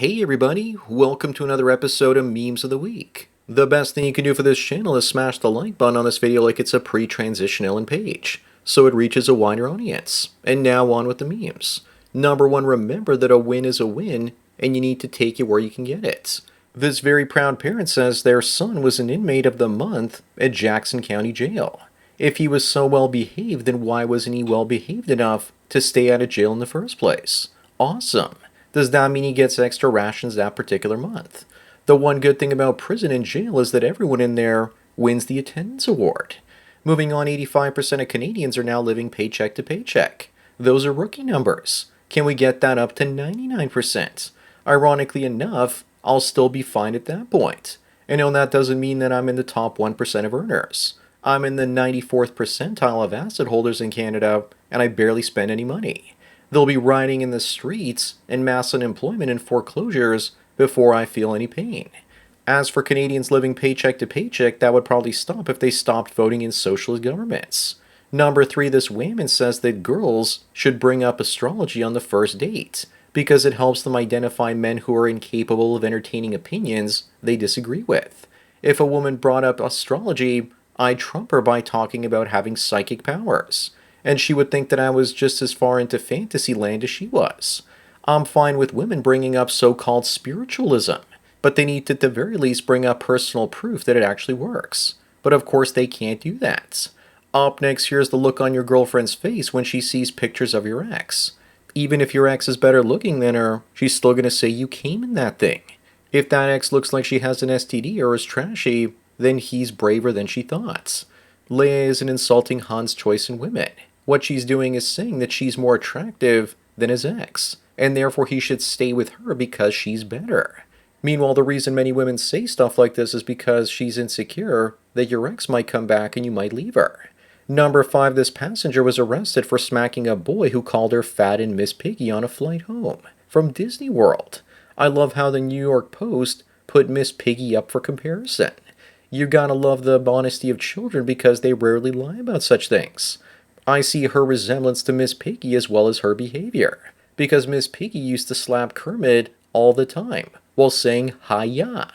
Hey everybody, welcome to another episode of Memes of the Week. The best thing you can do for this channel is smash the like button on this video like it's a pre-transition Ellen page, so it reaches a wider audience. And now on with the memes. Number one, remember that a win is a win, and you need to take it where you can get it. This very proud parent says their son was an inmate of the month at Jackson County Jail. If he was so well behaved, then why wasn't he well behaved enough to stay out of jail in the first place? Awesome. Does that mean he gets extra rations that particular month? The one good thing about prison and jail is that everyone in there wins the attendance award. Moving on, 85% of Canadians are now living paycheck to paycheck. Those are rookie numbers. Can we get that up to 99%? Ironically enough, I'll still be fine at that point. And no, that doesn't mean that I'm in the top 1% of earners. I'm in the 94th percentile of asset holders in Canada, and I barely spend any money. They'll be rioting in the streets and mass unemployment and foreclosures before I feel any pain. As for Canadians living paycheck to paycheck, that would probably stop if they stopped voting in socialist governments. Number three, this Wayman says that girls should bring up astrology on the first date because it helps them identify men who are incapable of entertaining opinions they disagree with. If a woman brought up astrology, I'd trump her by talking about having psychic powers, and she would think that I was just as far into fantasy land as she was. I'm fine with women bringing up so-called spiritualism, but they need to at the very least bring up personal proof that it actually works. But of course they can't do that. Up next, here's the look on your girlfriend's face when she sees pictures of your ex. Even if your ex is better looking than her, she's still gonna say you came in that thing. If that ex looks like she has an STD or is trashy, then he's braver than she thought. Leia isn't insulting Han's choice in women. What she's doing is saying that she's more attractive than his ex, and therefore he should stay with her because she's better. Meanwhile, the reason many women say stuff like this is because she's insecure that your ex might come back and you might leave her. Number five, this passenger was arrested for smacking a boy who called her fat and Miss Piggy on a flight home from Disney World. I love how the New York Post put Miss Piggy up for comparison. You gotta love the honesty of children because they rarely lie about such things. I see her resemblance to Miss Piggy as well as her behavior, because Miss Piggy used to slap Kermit all the time while saying hi-ya.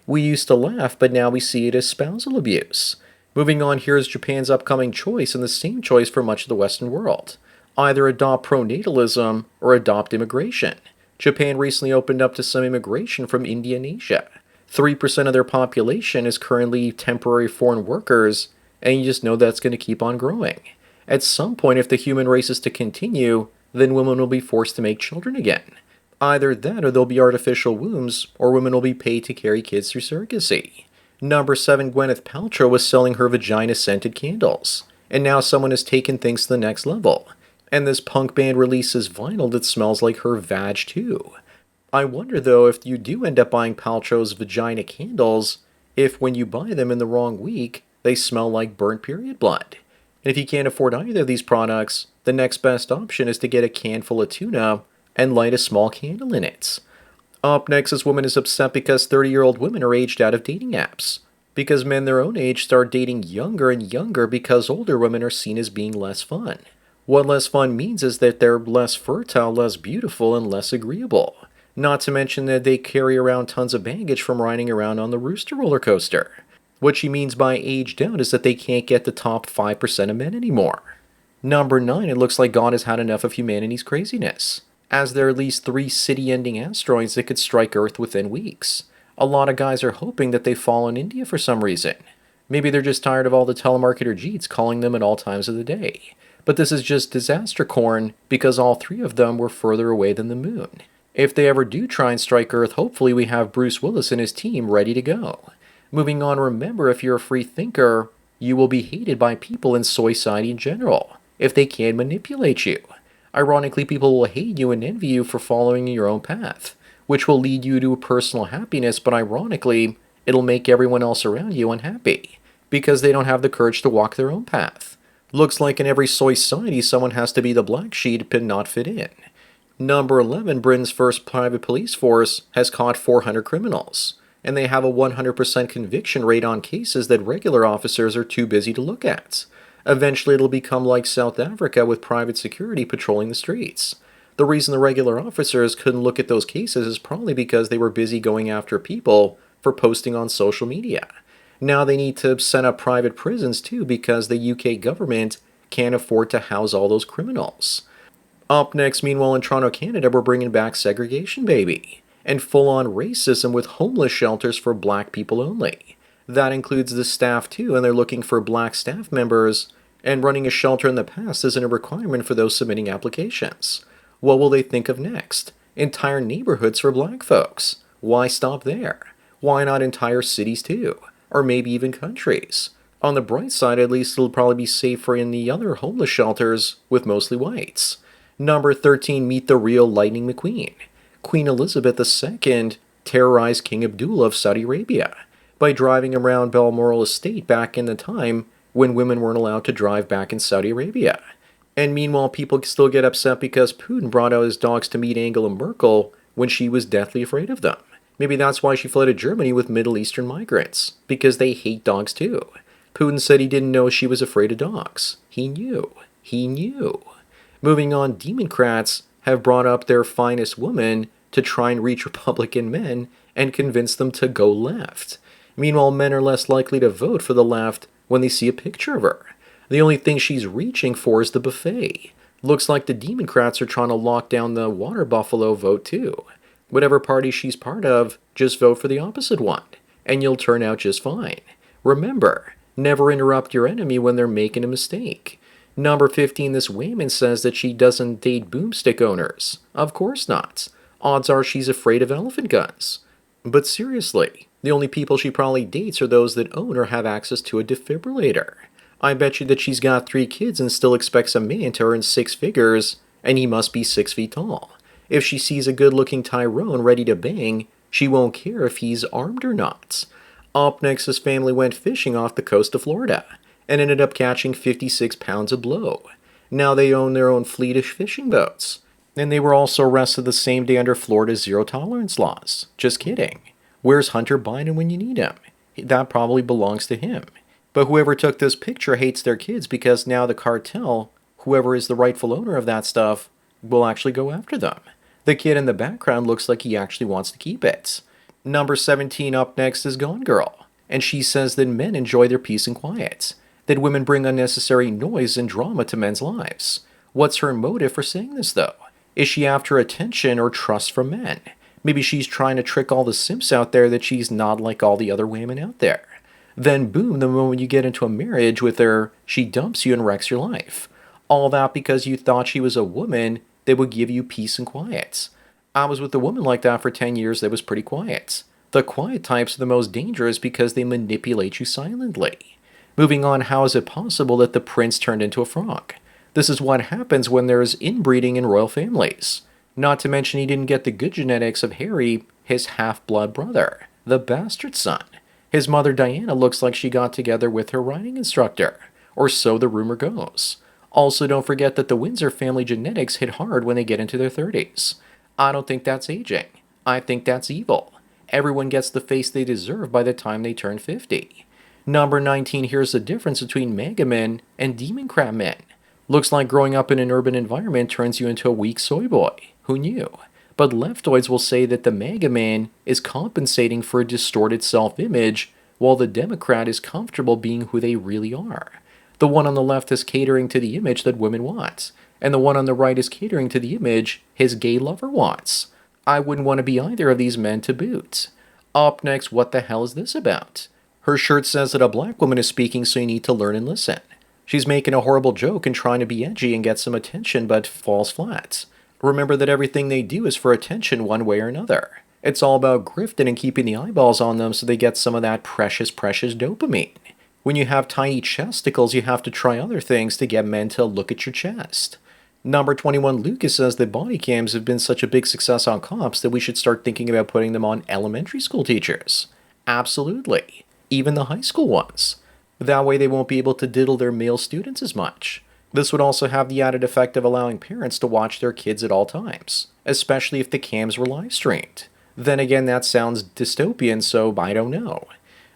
We used to laugh, but now we see it as spousal abuse. Moving on, here's Japan's upcoming choice and the same choice for much of the Western world. Either adopt pronatalism or adopt immigration. Japan recently opened up to some immigration from India and Asia. 3% of their population is currently temporary foreign workers, and you just know that's going to keep on growing. At some point, if the human race is to continue, then women will be forced to make children again. Either that or there'll be artificial wombs, or women will be paid to carry kids through surrogacy. Number seven, Gwyneth Paltrow was selling her vagina-scented candles, and now someone has taken things to the next level, and this punk band releases vinyl that smells like her vag too. I wonder though if you do end up buying Paltrow's vagina candles, if when you buy them in the wrong week, they smell like burnt period blood. And if you can't afford either of these products, the next best option is to get a can full of tuna and light a small candle in it. Up next, this woman is upset because 30-year-old women are aged out of dating apps. Because men their own age start dating younger and younger because older women are seen as being less fun. What less fun means is that they're less fertile, less beautiful, and less agreeable. Not to mention that they carry around tons of baggage from riding around on the Rooster roller coaster. What she means by aged out is that they can't get the top 5% of men anymore. Number 9, it looks like God has had enough of humanity's craziness, as there are at least 3 city-ending asteroids that could strike Earth within weeks. A lot of guys are hoping that they fall in India for some reason. Maybe they're just tired of all the telemarketer Jeets calling them at all times of the day. But this is just disaster corn because all 3 of them were further away than the moon. If they ever do try and strike Earth, hopefully we have Bruce Willis and his team ready to go. Moving on, remember, if you're a free thinker, you will be hated by people in society in general, if they can manipulate you. Ironically, people will hate you and envy you for following your own path, which will lead you to personal happiness, but ironically, it'll make everyone else around you unhappy, because they don't have the courage to walk their own path. Looks like in every society, someone has to be the black sheep and not fit in. Number 11, Britain's first private police force has caught 400 criminals, and they have a 100% conviction rate on cases that regular officers are too busy to look at. Eventually, it'll become like South Africa with private security patrolling the streets. The reason the regular officers couldn't look at those cases is probably because they were busy going after people for posting on social media. Now they need to set up private prisons too because the UK government can't afford to house all those criminals. Up next, meanwhile, in Toronto, Canada, we're bringing back segregation, baby, and full-on racism with homeless shelters for black people only. That includes the staff too, and they're looking for black staff members, and running a shelter in the past isn't a requirement for those submitting applications. What will they think of next? Entire neighborhoods for black folks. Why stop there? Why not entire cities too? Or maybe even countries? On the bright side, at least it'll probably be safer in the other homeless shelters with mostly whites. Number 13, meet the real Lightning McQueen. Queen Elizabeth II terrorized King Abdullah of Saudi Arabia by driving around Balmoral Estate back in the time when women weren't allowed to drive back in Saudi Arabia. And meanwhile, people still get upset because Putin brought out his dogs to meet Angela Merkel when she was deathly afraid of them. Maybe that's why she fled to Germany with Middle Eastern migrants, because they hate dogs too. Putin said he didn't know she was afraid of dogs. He knew. He knew. Moving on, Democrats have brought up their finest woman to try and reach Republican men and convince them to go left. Meanwhile, men are less likely to vote for the left when they see a picture of her. The only thing she's reaching for is the buffet. Looks like the Democrats are trying to lock down the water buffalo vote too. Whatever party she's part of, just vote for the opposite one, and you'll turn out just fine. Remember, never interrupt your enemy when they're making a mistake. Number 15, this Wayman says that she doesn't date boomstick owners. Of course not. Odds are she's afraid of elephant guns. But seriously, the only people she probably dates are those that own or have access to a defibrillator. I bet you that she's got 3 kids and still expects a man to earn 6 figures, and he must be 6 feet tall. If she sees a good-looking Tyrone ready to bang, she won't care if he's armed or not. Up next, his family went fishing off the coast of Florida and ended up catching 56 pounds of blow. Now they own their own fleet of fishing boats. And they were also arrested the same day under Florida's zero-tolerance laws. Just kidding. Where's Hunter Biden when you need him? That probably belongs to him. But whoever took this picture hates their kids because now the cartel, whoever is the rightful owner of that stuff, will actually go after them. The kid in the background looks like he actually wants to keep it. Number 17 up next is Gone Girl, and she says that men enjoy their peace and quiet, that women bring unnecessary noise and drama to men's lives. What's her motive for saying this though? Is she after attention or trust from men? Maybe she's trying to trick all the simps out there that she's not like all the other women out there. Then boom, the moment you get into a marriage with her, she dumps you and wrecks your life. All that because you thought she was a woman that would give you peace and quiet. I was with a woman like that for 10 years that was pretty quiet. The quiet types are the most dangerous because they manipulate you silently. Moving on, how is it possible that the prince turned into a frog? This is what happens when there's inbreeding in royal families. Not to mention he didn't get the good genetics of Harry, his half-blood brother, the bastard son. His mother Diana looks like she got together with her riding instructor, or so the rumor goes. Also, don't forget that the Windsor family genetics hit hard when they get into their 30s. I don't think that's aging. I think that's evil. Everyone gets the face they deserve by the time they turn 50. Number 19, here's the difference between mega men and demon crab men. Looks like growing up in an urban environment turns you into a weak soy boy. Who knew? But leftoids will say that the mega man is compensating for a distorted self-image, while the Democrat is comfortable being who they really are. The one on the left is catering to the image that women want, and the one on the right is catering to the image his gay lover wants. I wouldn't want to be either of these men to boot. Up next, what the hell is this about? Her shirt says that a black woman is speaking, so you need to learn and listen. She's making a horrible joke and trying to be edgy and get some attention, but falls flat. Remember that everything they do is for attention one way or another. It's all about grifting and keeping the eyeballs on them so they get some of that precious dopamine. When you have tiny chesticles, you have to try other things to get men to look at your chest. Number 21, Lucas says that body cams have been such a big success on cops that we should start thinking about putting them on elementary school teachers. Absolutely. Even the high school ones. That way they won't be able to diddle their male students as much. This would also have the added effect of allowing parents to watch their kids at all times, especially if the cams were live streamed. Then again, that sounds dystopian, so I don't know.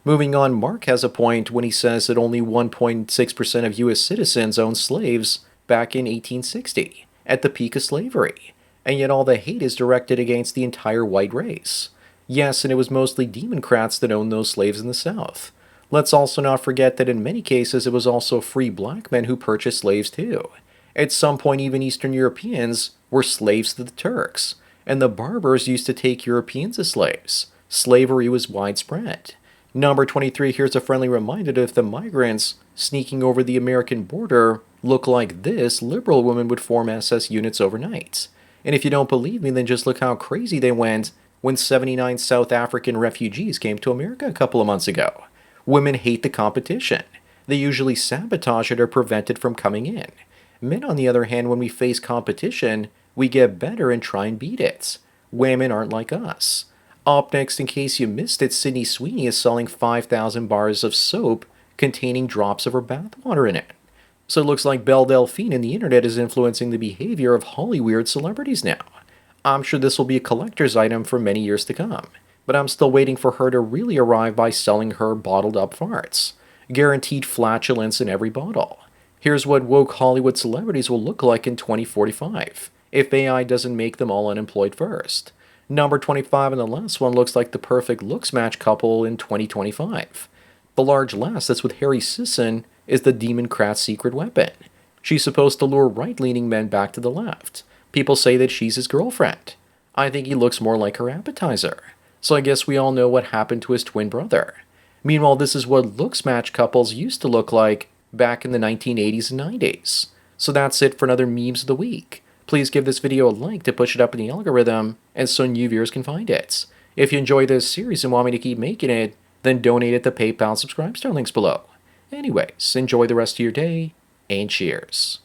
Moving on, Mark has a point when he says that only 1.6% of U.S. citizens owned slaves back in 1860, at the peak of slavery. and yet all the hate is directed against the entire white race. Yes, and it was mostly Democrats that owned those slaves in the South. Let's also not forget that in many cases it was also free black men who purchased slaves too. At some point, even Eastern Europeans were slaves to the Turks, and the Berbers used to take Europeans as slaves. Slavery was widespread. Number 23, here's a friendly reminder that if the migrants sneaking over the American border look like this, liberal women would form SS units overnight. And if you don't believe me, then just look how crazy they went when 79 South African refugees came to America a couple of months ago. Women hate the competition. They usually sabotage it or prevent it from coming in. Men, on the other hand, when we face competition, we get better and try and beat it. Women aren't like us. Up next, in case you missed it, Sydney Sweeney is selling 5,000 bars of soap containing drops of her bathwater in it. So it looks like Belle Delphine and the internet is influencing the behavior of Hollyweird celebrities now. I'm sure this will be a collector's item for many years to come, but I'm still waiting for her to really arrive by selling her bottled up farts. Guaranteed flatulence in every bottle. Here's what woke Hollywood celebrities will look like in 2045, if AI doesn't make them all unemployed first. Number 25 and the last one looks like the perfect looks match couple in 2025. The large lass that's with Harry Sisson is the Democrat's secret weapon. She's supposed to lure right-leaning men back to the left. People say that she's his girlfriend. I think he looks more like her appetizer. So I guess we all know what happened to his twin brother. Meanwhile, this is what looks match couples used to look like back in the 1980s and 90s. So that's it for another Memes of the Week. Please give this video a like to push it up in the algorithm and so new viewers can find it. If you enjoy this series and want me to keep making it, then donate at the PayPal subscribe star links below. Anyways, enjoy the rest of your day, and cheers.